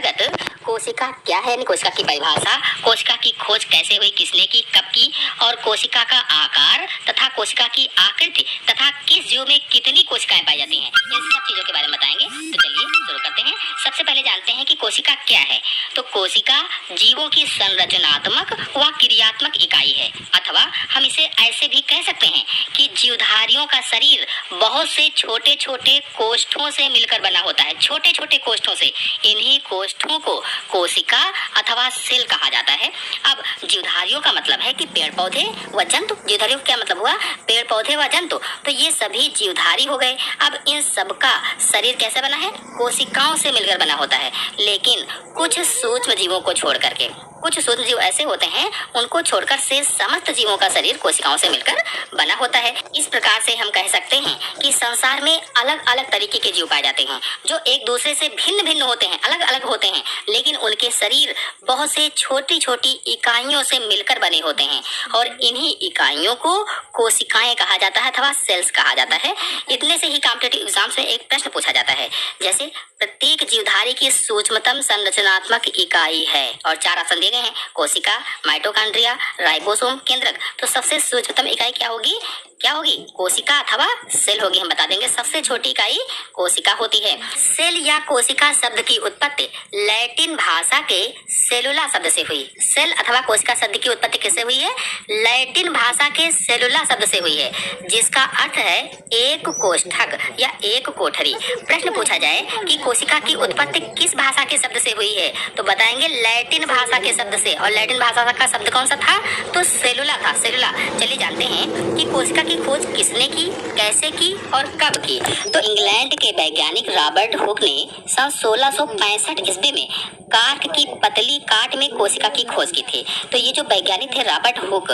अंतर्गत कोशिका क्या है, कोशिका की परिभाषा, कोशिका की खोज कैसे हुई, किसने की, कब की, और कोशिका का आकार तथा कोशिका की आकृति तथा किस जीव में कितनी कोशिकाएं पाई जाती हैं, इन सब चीजों के बारे में बताएंगे। तो चलिए शुरू करते हैं। सबसे पहले जानते हैं कि कोशिका क्या है। तो कोशिका जीवों की संरचनात्मक व क्रियात्मक इकाई है, अथवा हम इसे ऐसे भी कह सकते हैं कि जीवधारियों का शरीर बहुत से छोटे छोटे कोष्ठों से मिलकर बना होता है। छोटे छोटे कोष्ठों से, इन्हीं कोष्ठों को कोशिका अथवा सेल कहा जाता है। अब जीवधारियों का मतलब है कि पेड़ पौधे व जंतु। जीवधारियों का क्या मतलब हुआ? पेड़ पौधे व जंतु। तो ये सभी जीवधारी हो गए। अब इन सबका शरीर कैसे बना है? कोशिकाओं से मिलकर बना होता है। लेकिन कुछ सूक्ष्म जीवों को छोड़ करके, कुछ सूक्ष्म जीव ऐसे होते हैं, उनको छोड़कर से समस्त जीवों का शरीर कोशिकाओं से मिलकर बना होता है। इस प्रकार से हम कह सकते हैं कि संसार में अलग अलग तरीके के जीव पाए जाते हैं, जो एक दूसरे से भिन्न भिन्न होते हैं, अलग अलग होते हैं, लेकिन उनके शरीर बहुत से छोटी छोटी इकाइयों से मिलकर बने होते हैं, और इन्हीं इकाइयों को कोशिकाएं कहा जाता है अथवा सेल्स कहा जाता है। इतने से ही कॉम्पिटिटिव एग्जाम्स में एक प्रश्न पूछा जाता है, जैसे प्रत्येक जीवधारी की सूक्ष्मतम संरचनात्मक इकाई है, और 4 ऑप्शन दिए गए हैं: कोशिका, माइटोकॉन्ड्रिया, राइबोसोम, केंद्रक। तो सबसे सूक्ष्मतम इकाई क्या होगी? क्या होगी? कोशिका अथवा सेल होगी। हम बता देंगे सबसे छोटी इकाई कोशिका होती है। सेल या कोशिका शब्द की उत्पत्ति लैटिन भाषा के सेलुला शब्द से हुई। सेल अथवा कोशिका शब्द की उत्पत्ति किससे हुई है? लैटिन भाषा के सेलुला शब्द से हुई है, जिसका अर्थ है एक कोष्ठक या एक कोठरी। प्रश्न पूछा जाए कि कोशिका की उत्पत्ति किस भाषा के शब्द से हुई है, तो बताएंगे लैटिन भाषा के शब्द से। और लैटिन भाषा का शब्द कौन सा था? तो सेलुला था, सेलुला। चलिए जानते हैं कि कोशिका की खोज किसने की, कैसे की और कब की। तो इंग्लैंड के वैज्ञानिक रॉबर्ट हुक ने सन 1665 ईस्वी में कार्क की पतली काट में कोशिका की खोज की थी। तो ये जो वैज्ञानिक थे रॉबर्ट हुक,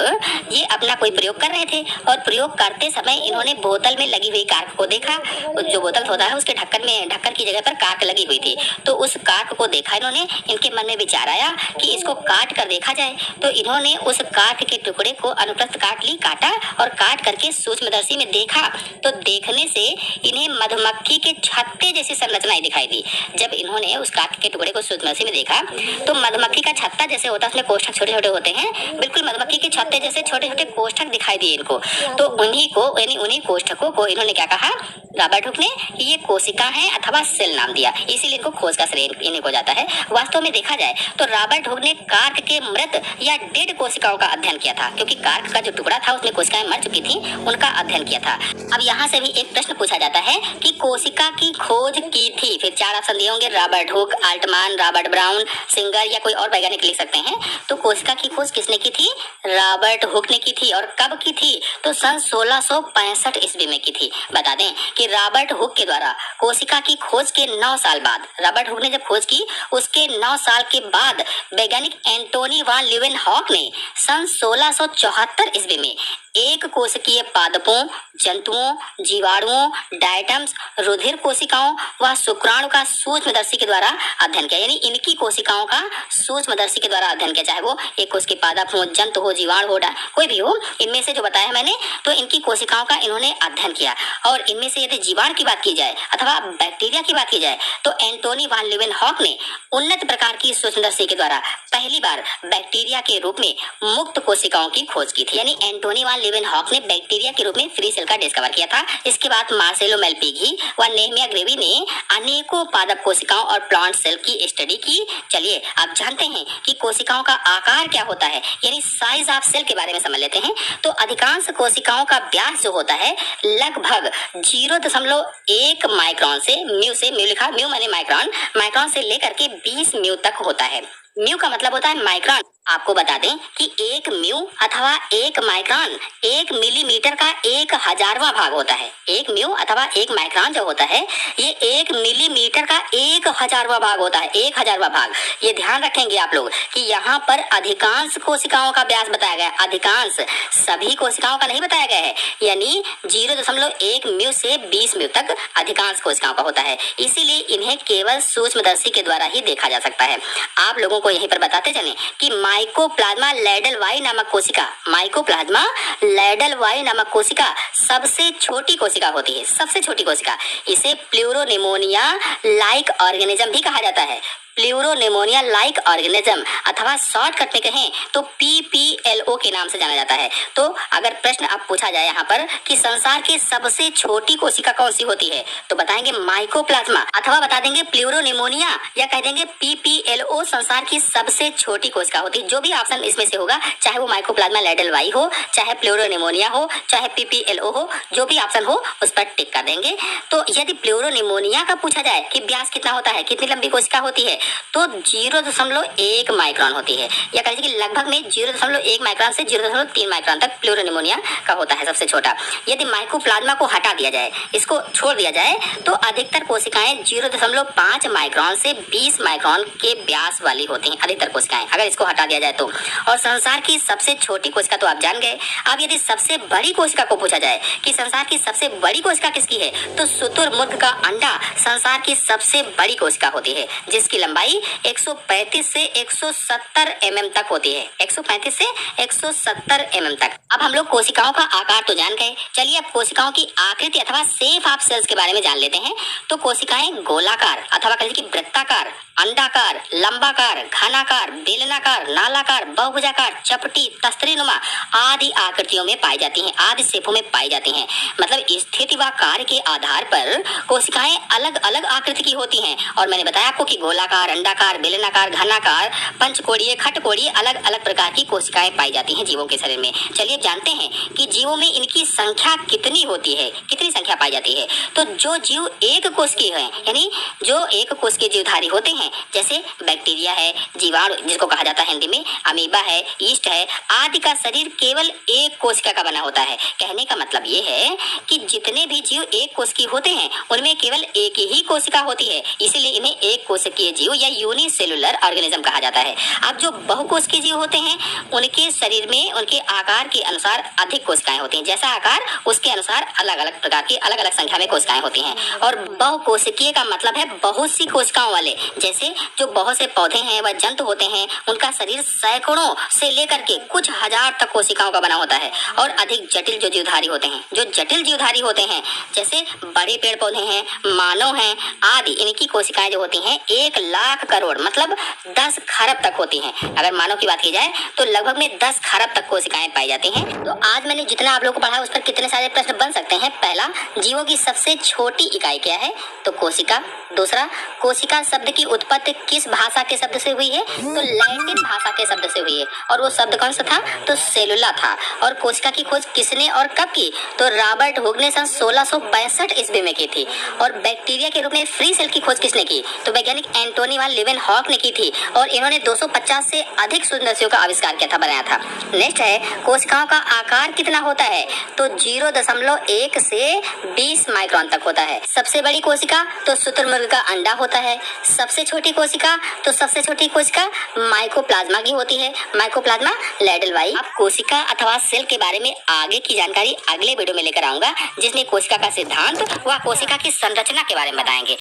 ये अपना कोई प्रयोग कर रहे थे, और प्रयोग करते समय इन्होंने बोतल में लगी हुई कार्क को देखा। जो बोतल होता है उसके ढक्कन की जगह पर कार्क लगी हुई थी। तो उस कार्क को देखा इन्होंने, इनके मन में विचार आया कि इसको काट कर देखा जाए। तो इन्होंने उस कार्क के टुकड़े को अनुप्रस्थ काटा और काट करके सूक्ष्मदर्शी में देखा। तो देखने से इन्हें मधुमक्खी के छत्ते जैसी संरचनाएं दिखाई दी। जब इन्होंने उस कार्क के टुकड़े को सूक्ष्मदर्शी में देखा, तो मधुमक्खी का छत्ता जैसे होता है, उसमें कोष्ठक छोटे छोटे होते हैं, बिल्कुल मधुमक्खी के छत्ते जैसे छोटे छोटे कोष्ठक दिखाई दिए इनको। तो उन्हीं कोष्ठकों को इन्होंने क्या कहा, रॉबर्ट हुक ने, कि ये कोशिका है अथवा सेल नाम दिया। इसीलिए इनको खोज का श्रेय इन्हें हो जाता है। वास्तव में देखा जाए तो रॉबर्ट हुक ने कार्क के मृत या डेड कोशिकाओं का अध्ययन किया था, क्योंकि कार्क का जो टुकड़ा था उसमें कोशिकाएं मर चुकी थी, उनका अध्ययन किया था। अब यहाँ से भी एक प्रश्न पूछा जाता है कि कोशिका की खोज की थी। फिर 4 ऑप्शन दिए होंगे: Robert Hooke, Altmann, Robert Brown, Singer, या कोई और वैज्ञानिक लिख सकते हैं। तो कोशिका की खोज किसने की थी? रॉबर्ट हुक ने की थी। और कब की थी? तो सन 1665 ईस्वी में की थी। बता दें कि रॉबर्ट हुक के द्वारा कोशिका की खोज के 9 साल बाद, रॉबर्ट हुक ने जब खोज की उसके 9 साल के बाद वैज्ञानिक एंटोनी वान लीeuwenhoek ने सन 1674 ईस्वी में एक कोशिकीय पादपों, जंतुओं, जीवाणुओं, डायटम्स, रुधिर कोशिकाओं व शुक्राणु का सूक्ष्मदर्शी के द्वारा अध्ययन किया। यानी इनकी कोशिकाओं का सूक्ष्मदर्शी के द्वारा अध्ययन किया, चाहे वो एक कोशिकीय पादप हो, जंतु हो, जीवाणु हो, कोई भी हो, इनमें से जो बताया मैंने, तो इनकी कोशिकाओं का इन्होंने अध्ययन किया। और इनमें से यदि जीवाणु की बात की जाए अथवा बैक्टीरिया की बात की जाए, तो एंटोनी वान लीeuwenhoek ने उन्नत प्रकार की सूक्ष्मदर्शी के द्वारा पहली बार बैक्टीरिया के रूप में मुक्त कोशिकाओं की खोज की थी। यानी एंटोनी वान लीeuwenhoek ने बैक्टीरिया के रूप में फ्री सेल का डिस्कवर किया था। इसके बाद मार्सेलो मेलपिगी व नेहमिया ग्रेवी ने अनेकों पादप कोशिकाओं और प्लांट सेल की स्टडी की। चलिए अब जानते हैं कि कोशिकाओं का आकार क्या होता है, यानी साइज ऑफ सेल के बारे में समझ लेते हैं। तो अधिकांश कोशिकाओं का व्यास जो होता है लगभग 0.1 माइक्रोन से, म्यू लिखा, म्यू माने माइक्रोन से लेकर के 20 म्यू तक होता है। म्यू का मतलब होता है माइक्रोन। आपको बता दें कि 1 म्यू अथवा 1 माइक्रोन 1 मिलीमीटर का 1000वां भाग होता है। 1 म्यू अथवा 1 माइक्रोन जो होता है, ये 1 मिलीमीटर का 1000वां भाग होता है, 1000वां भाग। ये ध्यान रखेंगे आप लोग कि यहाँ पर अधिकांश कोशिकाओं का व्यास बताया गया है, अधिकांश, सभी कोशिकाओं का नहीं बताया गया है। यानी 0.1 म्यू से 20 म्यू तक अधिकांश कोशिकाओं का होता है। इसीलिए इन्हें केवल सूक्ष्मदर्शी के द्वारा ही देखा जा सकता है। आप लोगों को यहीं पर बताते चलें कि माइकोप्लाज्मा लैडलवाई नामक कोशिका, माइकोप्लाज्मा लैडलवाई नामक कोशिका सबसे छोटी कोशिका होती है, सबसे छोटी कोशिका। इसे प्लूरोनिमोनिया लाइक ऑर्गेनिज्म भी कहा जाता है। प्लूरोनिमोनिया लाइक ऑर्गेनिज्म अथवा शॉर्टकट में कहें तो PPLO के नाम से जाना जाता है। तो अगर प्रश्न अब पूछा जाए यहाँ पर कि संसार की सबसे छोटी कोशिका कौन सी होती है, तो बताएंगे माइकोप्लाज्मा, अथवा बता देंगे प्लूरोनिमोनिया, या कह देंगे PPLO संसार की सबसे छोटी कोशिका होती है। जो भी ऑप्शन इसमें से होगा, चाहे वो माइकोप्लाज्मा लेडलवाई हो, चाहे प्लूरोनिमोनिया हो, चाहे PPLO हो, जो भी ऑप्शन हो उस पर टिक कर देंगे। तो यदि प्लूरोनिमोनिया का पूछा जाए कि व्यास कितना होता है, कितनी लंबी कोशिका होती है, तो 0.1 माइक्रोन होती है, या कह लीजिए कि लगभग में 0.1 माइक्रोन से 0.3 माइक्रोन तक प्लूरोनिमोनिया का होता है सबसे छोटा। यदि माइकोप्लाज्मा को हटा दिया जाए, इसको छोड़ दिया जाए, तो अधिकतर कोशिकाएं 0.5 माइक्रोन से 20 माइक्रोन के व्यास वाली होती हैं, अधिकतर कोशिकाएं, अगर इसको हटा दिया जाए तो। और संसार की सबसे छोटी कोशिका तो आप जान गए। अब यदि सबसे बड़ी कोशिका को पूछा जाए कि संसार की सबसे बड़ी कोशिका किसकी है, तो शुतुरमुर्ग का अंडा संसार की सबसे बड़ी कोशिका होती है, जिसकी लंबाई 135 से 170 mm तक होती है, 135 से 170 mm तक। अब हम लोग कोशिकाओं का आकार तो जान गए, चलिए अब कोशिकाओं की आकृति अथवा शेप ऑफ सेल्स के बारे में जान लेते हैं। तो कोशिकाएं गोलाकार अथवा कह लीजिए कि वृत्ताकार, अंडाकार, लंबाकार, घनाकार, बेलनाकार, नालाकार, बहुभुजाकार, चपटी, तस्तरीनुमा आदि आकृतियों में पाई जाती हैं, आदि शेपों में पाई जाती हैं। मतलब स्थिति व कार्य के आधार पर कोशिकाएं अलग अलग आकृति की होती हैं। और मैंने बताया आपको कि गोलाकार, अंडाकार, बेलनाकार, घनाकार, पंचकोणीय, खटकोणीय अलग अलग प्रकार की कोशिकाएं पाई जाती हैं जीवों के शरीर में। चलिए जानते हैं कि जीवों में इनकी संख्या कितनी होती है, कितनी संख्या पाई जाती है। तो जो जीव एक कोश के हैं, यानी जो एक कोश के जीवधारी होते हैं, जैसे बैक्टीरिया है, जीवाणु जिसको कहा जाता है हिंदी में, अमीबा है, यीस्ट है, आदि का शरीर केवल एक कोशिका का बना होता है। कहने का मतलब ये है कि जितने भी जीव एक कोश की होते हैं, उनमें केवल एक ही कोशिका होती है, इसीलिए इन्हें एक कोशिकीय जीव या यूनिसेलुलर ऑर्गेनिज्म कहा जाता है। अब जो बहुकोशिकीय जीव होते हैं, उनके शरीर में उनके आकार के अनुसार अधिक कोशिकाएं होती हैं, जैसा आकार उसके अनुसार अलग अलग प्रकार की अलग अलग संख्या में कोशिकाएं होती हैं। और बहुकोशिकीय का मतलब है बहुत सी कोशिकाओं वाले। जैसे जो बहुत से पौधे हैं व जंतु होते हैं, उनका शरीर सैकड़ों से लेकर के कुछ हजार तक कोशिकाओं का बना होता है। और अधिक जटिल जो जीवधारी होते हैं, जो जटिल जीवधारी होते हैं, जैसे बड़े पेड़ पौधे हैं, मानव हैं आदि, इनकी कोशिकाएं जो होती हैं 1 लाख करोड़ मतलब 10 खरब तक होती हैं। अगर मानव की बात की जाए तो लगभग में 10 खरब तक कोशिकाएं पाई जाती हैं। तो आज मैंने जितना आप लोगों को पढ़ा उस पर कितने सारे प्रश्न बन सकते हैं। पहला, जीवों की सबसे छोटी इकाई क्या है, तो कोशिका। दूसरा, कोशिका शब्द की उत्पत्ति किस भाषा के शब्द से हुई है, तो लैटिन भाषा के शब्द से हुई है। और वो शब्द कौन सा था, तो सेलुला था। और कोशिका की खोज किसने और कब की, तो रॉबर्ट हुक ने सन 1662 ईस्वी में की थी। और बैक्टीरिया के रूप में फ्री सेल की खोज किसने की, तो वैज्ञानिक एंटोनी वान लीवेनहॉक ने की थी। और इन्होंने 250 से अधिक सूक्ष्मदर्शियों का आविष्कार किया था, बनाया था। नेक्स्ट है, कोशिकाओं का आकार कितना होता है, तो 0.1 से 20 माइक्रोन तक होता है। सबसे बड़ी कोशिका तो शुतुरमुर्ग का अंडा होता है। सबसे छोटी कोशिका तो सबसे छोटी कोशिका माइकोप्लाज्मा की होती है, माइकोप्लाज्मा लेडलवाई। अब कोशिका अथवा सेल के बारे में आगे की जानकारी अगले वीडियो में लेकर आऊंगा, जिसमें कोशिका का सिद्धांत व कोशिका की संरचना के बारे में बताएंगे।